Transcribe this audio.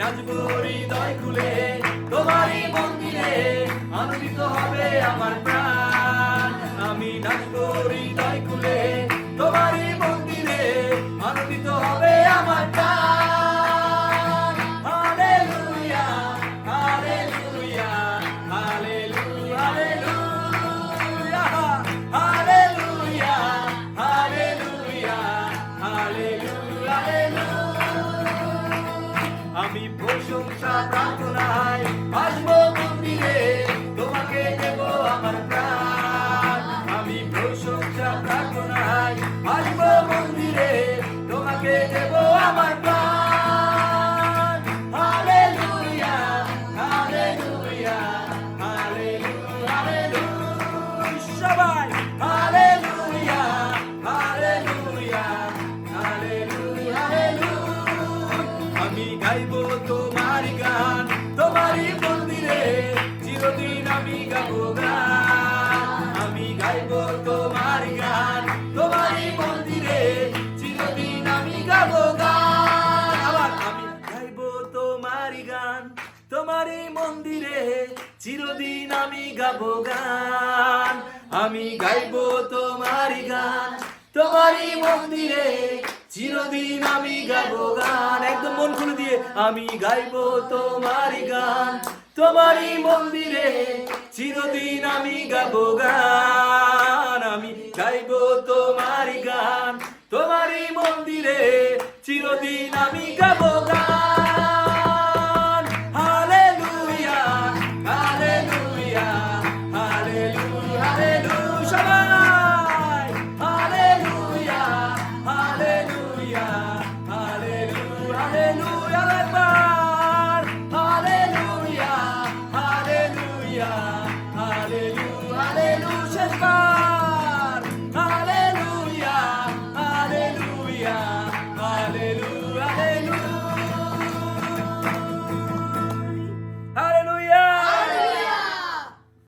নাচবো হৃদয় খুলে তোমারই মন্দিরে, আনন্দিত হবে আমার প্রাণ। আমি নাচবো হৃদয় খুলে তোমারই মন্দিরে, আনন্দিত হবে আমার প্রাণ। Hallelujah hallelujah hallelujah hallelujah hallelujah hallelujah hallelujah hallelujah. আমি প্রশংসা প্রার্থনায় আসবো মন্দিরে, তোমাকে দেব আমার প্রাণ। আমি প্রশংসা প্রার্থনায় আসবো মন্দিরে, তোমাকে দেব আমার প্রাণ। Hallelujah hallelujah hallelujah hallelujah. সবাই হালেলুয়া হালেলুয়া হালেলুয়া হালেলুয়া। আমি গাইবো তোমারই গান তোমারই মন্দিরে, চিরদিন আমি গাবো গান। আমি গাইবো তোমারই গান তোমারই মন্দিরে, চিরদিন আমি গাবো গান। আবার আমি গাইবো তোমারই গান তোমারই মন্দিরে, চিরদিন আমি গাবো গান। আমি গাইবো তোমারই গান তোমারই মন্দিরে, চিরদিন আমি গাবো গান। একদম মন খুলে দিয়ে আমি গাইবো তোমারই গান তোমারই মন্দিরে, চিরদিন আমি গাবো গান। আমি গাইবো তোমারই গান তোমারই মন্দিরে, চিরদিন আমি গাবো গান। Hallelujah hallelujah hallelujah hallelujah. সবাই হালেলুয়া হালেলুয়া হালেলুয়া হালেলুয়া। একবার হালেলুয়া হালেলুয়া হালেলুয়া হালেলুয়া। শেষবার হালেলুয়া হালেলুয়া হালেলুয়া।